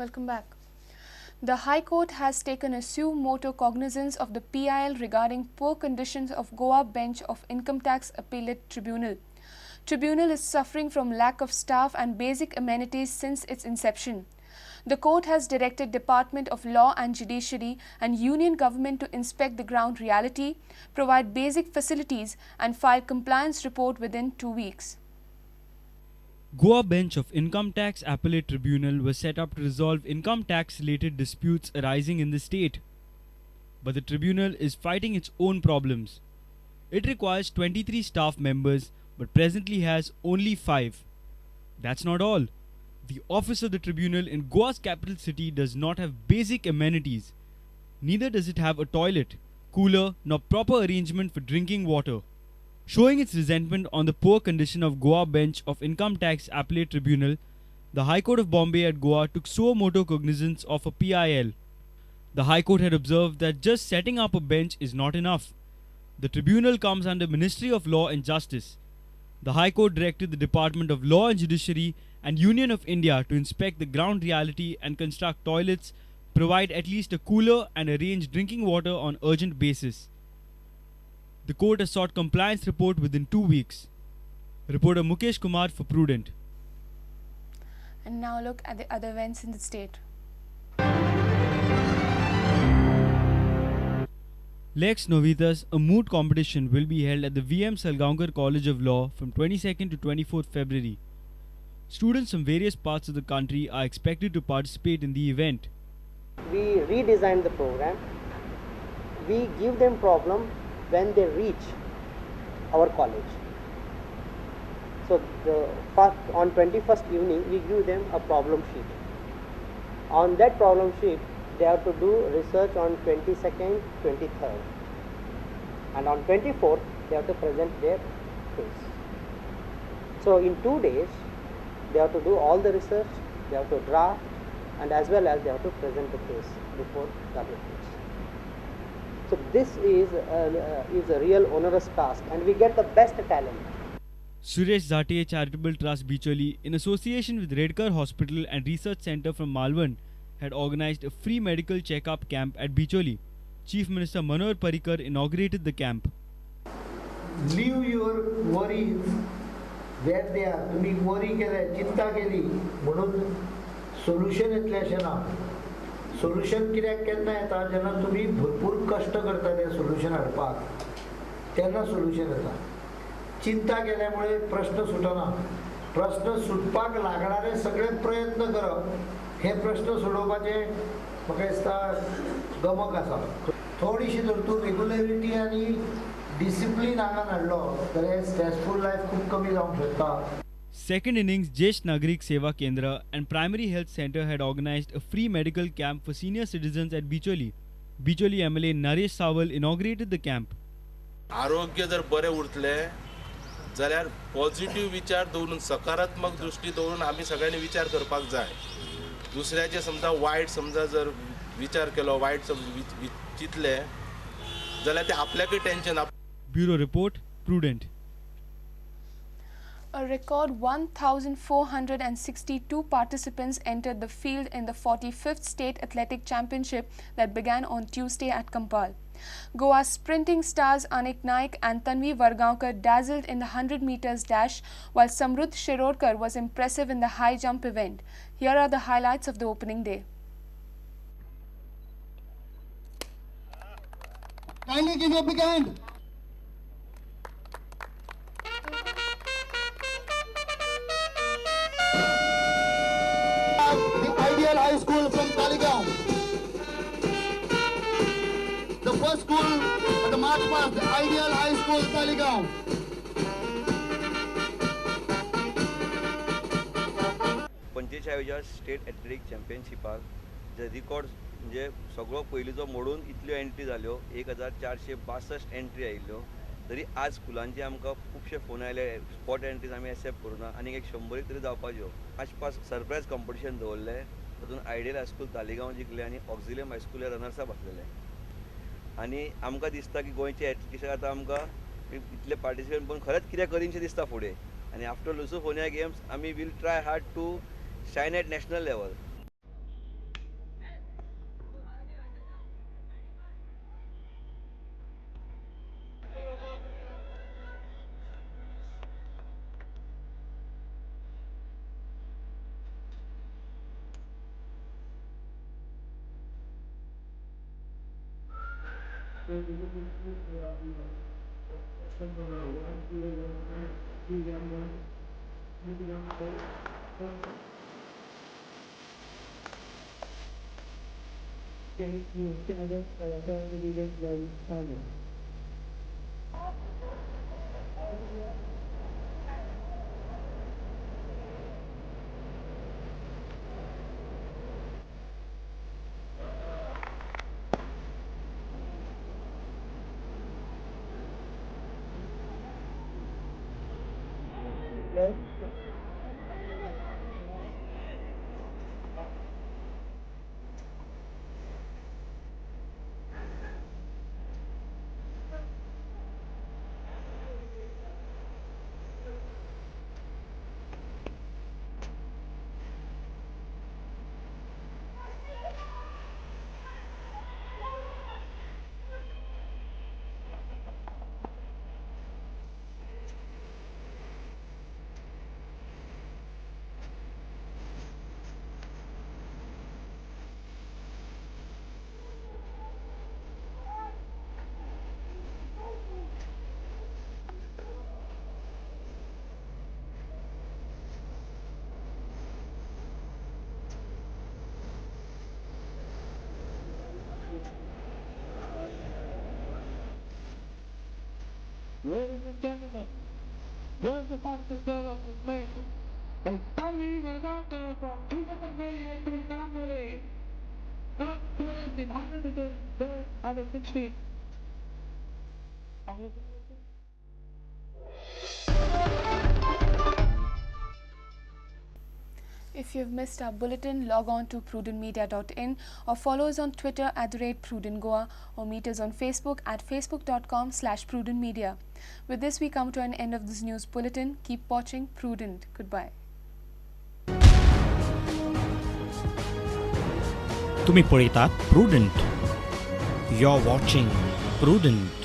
Welcome back. The High Court has taken a suo motu cognizance of the PIL regarding poor conditions of Goa bench of Income Tax Appellate Tribunal. Tribunal is suffering from lack of staff and basic amenities since its inception. The court has directed Department of Law and Judiciary and Union Government to inspect the ground reality, provide basic facilities and file compliance report within 2 weeks. Goa bench of Income Tax Appellate Tribunal was set up to resolve income tax related disputes arising in the state. But the tribunal is fighting its own problems. It requires 23 staff members but presently has only 5. That's not all. The office of the tribunal in Goa's capital city does not have basic amenities. Neither does it have a toilet, cooler, nor proper arrangement for drinking water. Showing its resentment on the poor condition of Goa bench of Income Tax Appellate Tribunal, the High Court of Bombay at Goa took suo motu cognizance of a PIL. The High Court had observed that just setting up a bench is not enough. The tribunal comes under Ministry of Law and Justice. The High Court directed the Department of Law and Judiciary and Union of India to inspect the ground reality and construct toilets, provide at least a cooler and arrange drinking water on urgent basis. The court has sought compliance report within 2 weeks. Reporter Mukesh Kumar for Prudent. And now look at the other events in the state. Lex Novitas, a moot competition, will be held at the VM Vargaonkar College of Law from 22nd to 24th February. Students from various parts of the country are expected to participate in the event. We redesigned the program. We give them problem when they reach our college. So on 21st evening, we give them a problem sheet. On that problem sheet, they have to do research on 22nd, 23rd. And on 24th, they have to present their case. So in 2 days, they have to do all the research, they have to draft, and as well as they have to present the case before the other case. So this is a real onerous task, and we get the best talent. Suresh Zate Charitable Trust Bicholi, in association with Redcar Hospital and Research Centre from Malvan, had organized a free medical check-up camp at Bicholi. Chief Minister Manohar Parrikar inaugurated the camp. Leave your worries where they are. तुम्ही worry केले, चिंता केली, म्हणून solution येतलेशें ना. Solution कित्याक केन्ना येता जेन्ना तुम्ही भरपूर कष्ट करता ते solution हाडपाक तेन्ना solution येता. चिंता केल्यामुळे प्रश्न सुटना. प्रश्न सुटपाक लागणारे सगळे प्रयत्न करप हे प्रश्न सोडोवपाचे म्हाका दिसता गमक आसा. थोडीशी जर तूं रेग्युलरिटी आनी डिसिप्लिन हांगान हाडलो जाल्यार स्ट्रेसफुल लायफ खूब कमी जावंक शकता. Second innings, Jesh Nagarik Seva Kendra and Primary Health Centre had organised a free medical camp for senior citizens at Bicholi. Bicholi MLA Naresh Sawal inaugurated the camp. आरोग्य जर बरे उरतले जाल्यार पॉझिटिव्ह विचार दवरून सकारात्मक दृष्टी दवरून आमी सगळ्यांनी विचार करपाक जाय. दुसऱ्याचे समजा वायट समजा जर विचार केलो वायट चिंतले जाल्यार ते आपल्याकय tension. Bureau Report, Prudent. A record 1,462 participants entered the field in the 45th State Athletic Championship that began on Tuesday at Campal. Goa's sprinting stars Anik, Naik and Tanvi Vargaonkar dazzled in the 100 meters dash, while Samruddh Shirorkar was impressive in the high jump event. Here are the highlights of the opening day. Kindly give a big hand. The Ideal High School from Taligaon. The first school at the March Past, the Ideal High School, Taligaon. पंचेचाळीसव्या state athletic चॅम्पियनशिपाक जे record म्हणजे सगळो पयलींचो मोडून इतल्यो entry जाल्यो 1462 entry आयिल्ल्यो. तरी आज स्कुलांचे आमकां खुबशे फोन आयले स्पॉट एंट्रीज आमी एक्सेप्ट करूना आनी एक 100 तरी जावपाच्यो. आसपास सरप्रायज कॉम्पिटिशन दवरलें तातूंत आयडियल हायस्कूल तालिगांव जिखलें आनी ऑक्झिलियम हायस्कूल हे रनर्स अप आसलेले. आनी आमकां दिसता की गोंयचे एथलेटिक्साक आतां आमकां इतले पार्टिसिपेट करून खरेंच कितें करीनशें दिसता फुडें. आनी आफ्टर लुसोफोनिया गेम्स आमी will try hard to shine at national level. Ladies and gentlemen, here's the fastest girl of this place. And Tanvi Vargaonkar from Prudent to Campal. Not first in 100 meters, third out of 6 feet. If you've missed our bulletin, log on to prudentmedia.in or follow us on Twitter @PrudentGoa or meet us on Facebook at facebook.com/prudentmedia. With this, we come to an end of this news bulletin. Keep watching Prudent. Goodbye. तुम्ही पळयतात prudent. You're watching Prudent.